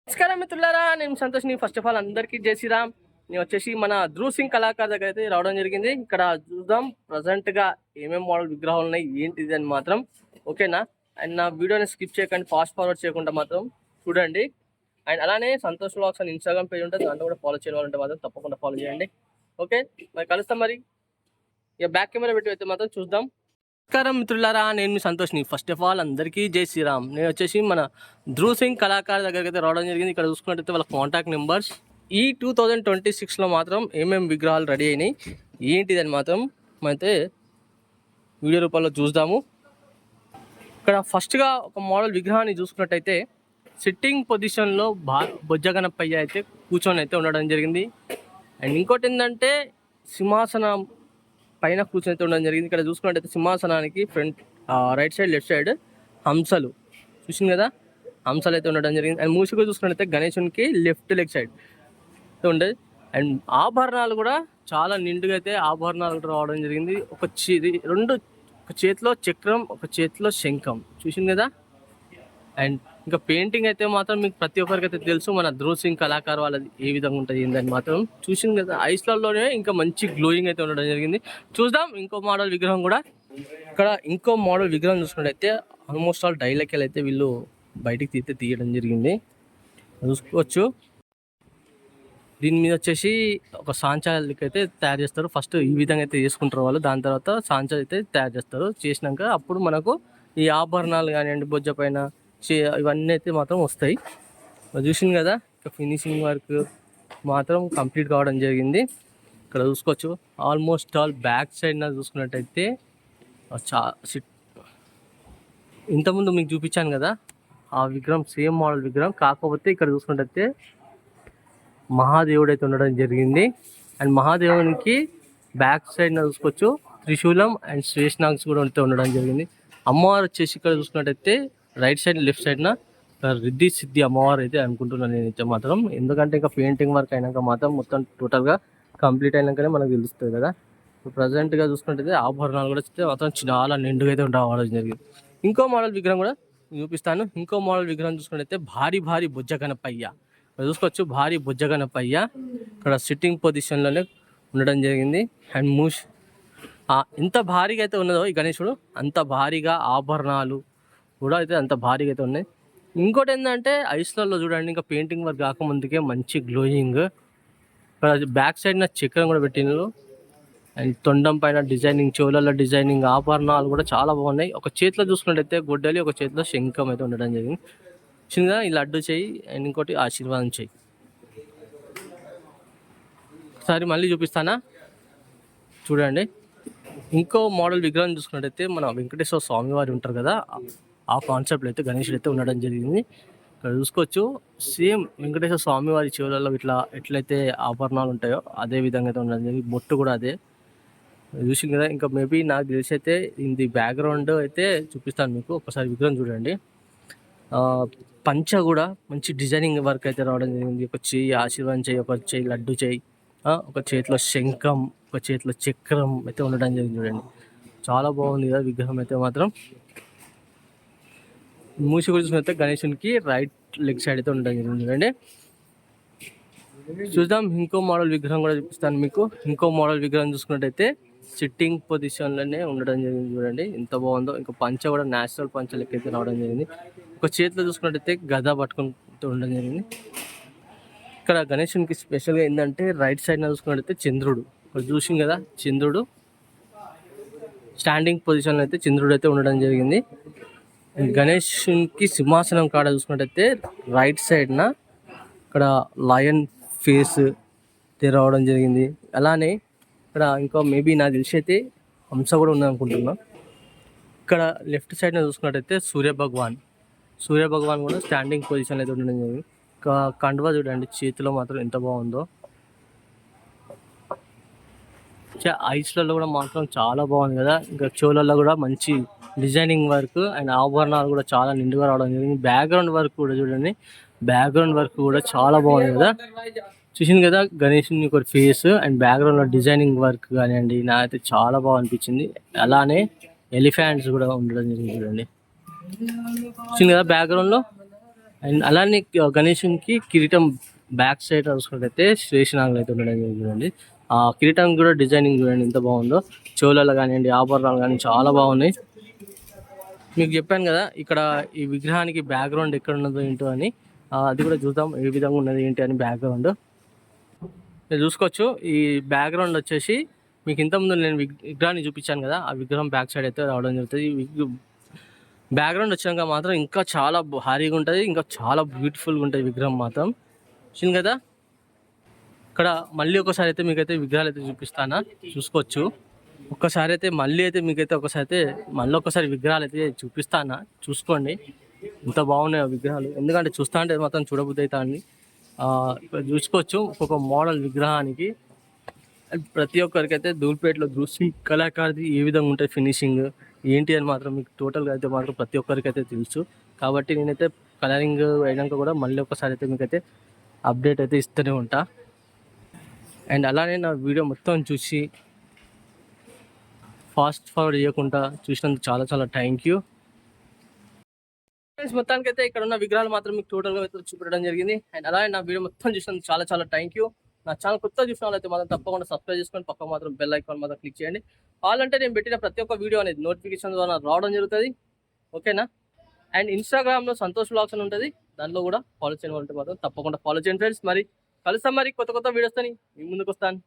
నమస్కారం మిత్రులారా, నేను సంతోష్ని. ఫస్ట్ ఆఫ్ ఆల్ అందరికీ జై శ్రీరామ్. నేను వచ్చేసి మన ధ్రువ్ సింగ్ కళాకార్ దగ్గర అయితే రావడం జరిగింది. ఇక్కడ చూద్దాం ప్రజెంట్ గా ఏమేమి మోడల్ విగ్రహాలు ఉన్నాయి ఏంటిది అని మాత్రం. ఓకేనా? అండ్ నా వీడియోని స్కిప్ చేయకండి, ఫాస్ట్ ఫార్వర్డ్ చేయకుండా మాత్రం చూడండి. అండ్ అలానే సంతోష్ వ్లాగ్స్ అని ఇన్స్టాగ్రామ్ పేజ్ ఉంటుంది, దాంట్లో కూడా ఫాలో చేయాలంటే మాత్రం తప్పకుండా ఫాలో చేయండి. ఓకే, మరి కలుస్తాం. మరి ఇక బ్యాక్ కెమెరా పెట్టి అయితే మాత్రం చూద్దాం. నమస్కారం మిత్రులారా, నేను మీ సంతోష్ని. ఫస్ట్ ఆఫ్ ఆల్ అందరికీ జై శ్రీరామ్. నేను వచ్చేసి మన ధ్రువ్ సింగ్ కళాకార్ దగ్గరికి అయితే రావడం జరిగింది. ఇక్కడ చూసుకున్నట్టయితే వాళ్ళ కాంటాక్ట్ నెంబర్స్ ఈ 2026లో మాత్రం ఏమేమి విగ్రహాలు రెడీ అయినాయి ఏంటిదని మాత్రం మనమైతే వీడియో రూపంలో చూద్దాము. ఇక్కడ ఫస్ట్గా ఒక మోడల్ విగ్రహాన్ని చూసుకున్నట్టయితే సిట్టింగ్ పొజిషన్లో బొజ్జగనపయ్య అయితే కూర్చొని అయితే ఉండడం జరిగింది. అండ్ ఇంకోటి ఏంటంటే సింహాసనం పైన కూర్చొని అయితే ఉండడం జరిగింది. ఇక్కడ చూసుకున్నట్టయితే సింహాసనానికి front right side left side హంసలు చూసింది కదా, హంసలు అయితే ఉండడం జరిగింది. అండ్ మూసిగా చూసుకున్నట్టయితే గణేశునికి లెఫ్ట్ లెగ్ సైడ్ అయితే ఉండేది. అండ్ ఆభరణాలు కూడా చాలా నిండుగా అయితే ఆభరణాలు రావడం జరిగింది. ఒక చేతిలో చక్రం, ఒక చేతిలో శంఖం చూసింది కదా. అండ్ ఇంకా పెయింటింగ్ అయితే మాత్రం మీకు ప్రతి ఒక్కరికి అయితే తెలుసు, మన ధ్రువ్ సింగ్ కళాకారు వాళ్ళది ఏ విధంగా ఉంటుంది ఏందని మాత్రం చూసింది కదా. ఐస్లలోనే ఇంకా మంచి గ్లోయింగ్ అయితే ఉండడం జరిగింది. చూద్దాం ఇంకో మోడల్ విగ్రహం కూడా. ఇక్కడ ఇంకో మోడల్ విగ్రహం చూసుకున్నట్టయితే ఆల్మోస్ట్ ఆల్ డైలకెల్ అయితే వీళ్ళు బయటికి తీయడం జరిగింది, చూసుకోవచ్చు. దీని మీద వచ్చేసి ఒక సాంచాలకి అయితే తయారు చేస్తారు. ఫస్ట్ ఈ విధంగా అయితే చేసుకుంటారు వాళ్ళు, దాని తర్వాత సాంచాలు అయితే తయారు చేస్తారు. చేసినాక అప్పుడు మనకు ఈ ఆభరణాలు కానివ్వండి, బొజ్జ పైన ఇవన్నీ అయితే మాత్రం వస్తాయి. చూసింది కదా, ఇక ఫినిషింగ్ వర్క్ మాత్రం కంప్లీట్ కావడం జరిగింది. ఇక్కడ చూసుకోవచ్చు ఆల్మోస్ట్ ఆల్ బ్యాక్ సైడ్ నా చూసుకున్నట్టయితే ఇంతకుముందు మీకు చూపించాను కదా ఆ విగ్రహం, సేమ్ మోడల్ విగ్రహం. కాకపోతే ఇక్కడ చూసుకున్నట్టయితే మహాదేవుడు అయితే ఉండడం జరిగింది. అండ్ మహాదేవునికి బ్యాక్ సైడ్ నా చూసుకోవచ్చు త్రిశూలం అండ్ శ్రేష్నాగ్స్ కూడా అయితే ఉండడం జరిగింది. అమ్మవారు వచ్చేసి ఇక్కడ చూసుకున్నట్టయితే రైట్ సైడ్ లెఫ్ట్ సైడ్న రిద్ధి సిద్ధి అమ్మవారు అయితే అనుకుంటున్నాను నేనైతే మాత్రం. ఎందుకంటే ఇంకా పెయింటింగ్ వర్క్ అయినాక మాత్రం మొత్తం టోటల్గా కంప్లీట్ అయినాకనే మనకు తెలుస్తుంది కదా. ప్రజెంట్గా చూసుకుంటే ఆభరణాలు కూడా మాత్రం చాలా నిండుగా అయితే రావడం జరిగింది. ఇంకో మోడల్ విగ్రహం కూడా చూపిస్తాను. ఇంకో మోడల్ విగ్రహం చూసుకుంటే భారీ బొజ్జ గణపయ్య చూసుకోవచ్చు. భారీ బొజ్జ గణపయ్య ఇక్కడ సిట్టింగ్ పొజిషన్లోనే ఉండడం జరిగింది. అండ్ ఎంత భారీగా అయితే ఉన్నదో ఈ గణేశుడు, అంత భారీగా ఆభరణాలు కూడా అయితే అంత భారీగా అయితే ఉన్నాయి. ఇంకోటి ఏంటంటే ఐస్లలో చూడండి, ఇంకా పెయింటింగ్ వర్క్ కాకముందుకే మంచి గ్లోయింగ్. ఇక్కడ బ్యాక్ సైడ్ నా చక్రం కూడా పెట్టినారు. అండ్ తొండం పైన డిజైనింగ్, చెవులలో డిజైనింగ్, ఆభరణాలు కూడా చాలా బాగున్నాయి. ఒక చేతిలో చూసుకున్నట్టయితే గొడ్డలి, ఒక చేతిలో శంఖం అయితే ఉండడం జరిగింది. చిన్నగా ఈ లడ్డు చేయి, అండ్ ఇంకోటి ఆశీర్వాదం చేయి. ఒకసారి మళ్ళీ చూపిస్తానా, చూడండి. ఇంకో మోడల్ విగ్రహం చూసుకున్నట్టయితే మన వెంకటేశ్వర స్వామి వారు ఉంటారు కదా, ఆ కాన్సెప్ట్లో అయితే గణేశుడు అయితే ఉండడం జరిగింది. ఇక్కడ చూసుకోవచ్చు సేమ్ వెంకటేశ్వర స్వామి వారి చెవులలో ఎట్లయితే ఆభరణాలు ఉంటాయో అదే విధంగా అయితే ఉండడం జరిగింది. బొట్టు కూడా అదే చూసింది కదా. ఇంకా మేబీ నాకు తెలిసి అయితే ఇది బ్యాక్గ్రౌండ్ అయితే చూపిస్తాను మీకు. ఒకసారి విగ్రహం చూడండి. పంచ కూడా మంచి డిజైనింగ్ వర్క్ అయితే రావడం జరిగింది. ఒక చెయ్యి ఆశీర్వాదం చేయి, ఒక చెయ్యి లడ్డు చేయి, ఒక చేతిలో శంఖం, ఒక చేతిలో చక్రం అయితే ఉండడం జరిగింది. చూడండి చాలా బాగుంది కదా విగ్రహం అయితే మాత్రం. మూసి కూడా చూసుకుంటే గణేశునికి రైట్ లెగ్ సైడ్ అయితే ఉండడం జరిగింది. చూడండి చూద్దాం ఇంకో మోడల్ విగ్రహం కూడా చూపిస్తాను మీకు. ఇంకో మోడల్ విగ్రహం చూసుకున్నట్టయితే సిట్టింగ్ పొజిషన్లోనే ఉండడం జరిగింది. చూడండి ఎంత బాగుందో. ఇంకా పంచ కూడా నేచురల్ పంచ లెక్క అయితే రావడం జరిగింది. ఒక చేతిలో చూసుకున్నట్టయితే గద పట్టుకుంటూ ఉండడం జరిగింది. ఇక్కడ గణేశునికి స్పెషల్గా ఏంటంటే రైట్ సైడ్ చూసుకున్నట్టయితే చంద్రుడు, ఇక్కడ చూసింది కదా, చంద్రుడు స్టాండింగ్ పొజిషన్లో అయితే చంద్రుడు అయితే ఉండడం జరిగింది. గణేశునికి సింహాసనం కాడ చూసుకున్నట్టయితే రైట్ సైడ్న ఇక్కడ లయన్ ఫేస్ రావడం జరిగింది. అలానే ఇక్కడ ఇంకా మేబీ నాకు తెలిసి అయితే హంస కూడా ఉంది అనుకుంటున్నా. ఇక్కడ లెఫ్ట్ సైడ్న చూసుకున్నట్టయితే సూర్య భగవాన్ కూడా స్టాండింగ్ పొజిషన్లో అయితే ఉండడం జరిగింది. ఇంకా కండువా చూడండి చేతిలో మాత్రం ఎంత బాగుందో. ఐస్లలో కూడా మాత్రం చాలా బాగుంది కదా. ఇంకా చెవులలో కూడా మంచి డిజైనింగ్ వర్క్ అండ్ ఆభరణాలు కూడా చాలా నిండుగా రావడం జరిగింది. బ్యాక్గ్రౌండ్ వర్క్ కూడా చూడండి, బ్యాక్గ్రౌండ్ వర్క్ కూడా చాలా బాగుంది కదా. చూసింది కదా గణేశుని ఒక ఫేస్ అండ్ బ్యాక్గ్రౌండ్లో డిజైనింగ్ వర్క్ కానివ్వండి, నాకైతే చాలా బాగా అనిపించింది. అలానే ఎలిఫెంట్స్ కూడా ఉండడం జరిగింది. చూడండి చూసింది కదా బ్యాక్గ్రౌండ్లో అండ్ అలానే గణేషునికి కిరీటం బ్యాక్ సైడ్ చూసుకున్నట్టయితే శ్రేషనాగులు అయితే ఉండడం చూడండి. ఆ కిరీటం కూడా డిజైనింగ్ చూడండి ఎంత బాగుందో. చెవులలో కానివ్వండి, ఆభరణాలు కానీ చాలా బాగున్నాయి. మీకు చెప్పాను కదా ఇక్కడ ఈ విగ్రహానికి బ్యాక్గ్రౌండ్ ఎక్కడ ఉన్నదో ఏంటో అని. అది కూడా చూద్దాం ఏ విధంగా ఉన్నది ఏంటి అని బ్యాక్గ్రౌండ్ మీరు చూసుకోవచ్చు. ఈ బ్యాక్గ్రౌండ్ వచ్చేసి మీకు ఇంతకుముందు నేను విగ్రహాన్ని చూపించాను కదా, ఆ విగ్రహం బ్యాక్ సైడ్ అయితే రావడం జరుగుతుంది. బ్యాక్గ్రౌండ్ వచ్చినాక మాత్రం ఇంకా చాలా భారీగా ఉంటుంది, ఇంకా చాలా బ్యూటిఫుల్గా ఉంటుంది విగ్రహం మాత్రం. చూసింది కదా. ఇక్కడ మళ్ళీ ఒకసారి అయితే మీకైతే విగ్రహాలు అయితే చూపిస్తానా, చూసుకోవచ్చు. ఒక్కసారి అయితే మళ్ళీ అయితే మీకైతే మళ్ళీ ఒకసారి విగ్రహాలు అయితే చూపిస్తానా, చూసుకోండి ఎంత బాగున్నాయి ఆ విగ్రహాలు. ఎందుకంటే చూస్తా అంటే మాత్రం చూడబుద్ధి అవుతా అండి. ఇక్కడ చూసుకోవచ్చు ఒక్కొక్క మోడల్ విగ్రహానికి. ప్రతి ఒక్కరికైతే ధూల్పేటలో దృశ్యం కళాకారుది ఏ విధంగా ఉంటుంది ఫినిషింగ్ ఏంటి అని మాత్రం మీకు టోటల్గా అయితే మాత్రం ప్రతి ఒక్కరికైతే తెలుసు. కాబట్టి నేనైతే కలరింగ్ అయినాక కూడా మళ్ళీ ఒకసారి అయితే మీకైతే అప్డేట్ అయితే ఇస్తూనే ఉంటా. అండ్ అలానే నా వీడియో మొత్తం చూసి ఫాస్ట్ ఫార్వర్డ్ చేయకుండా చూసినందుకు చాలా చాలా థ్యాంక్ యూ. మొత్తానికి అయితే ఇక్కడ ఉన్న విగ్రహాలు మాత్రం మీకు టోటల్గా అయితే చూపించడం జరిగింది. అండ్ అలాగే నా వీడియో మొత్తం చూసినందుకు చాలా చాలా థ్యాంక్ యూ. నా ఛానల్ కొత్త చూసిన వాళ్ళైతే మాత్రం తప్పకుండా సబ్స్క్రైబ్ చేసుకొని పక్క మాత్రం బెల్ ఐకాన్ మాత్రం క్లిక్ చేయండి. అంటే నేను పెట్టిన ప్రతి ఒక్క వీడియో అనేది నోటిఫికేషన్ ద్వారా రావడం జరుగుతుంది. ఓకేనా. అండ్ ఇన్స్టాగ్రామ్లో సంతోష్ వ్లాగ్స్ అని ఉంటుంది, దాంట్లో కూడా ఫాలో చేయడం అంటే మాత్రం తప్పకుండా ఫాలో చేయండి ఫ్రెండ్స్. మరి కలుస్తాం మరి కొత్త కొత్త వీడియోస్తో మీ ముందుకు వస్తాను.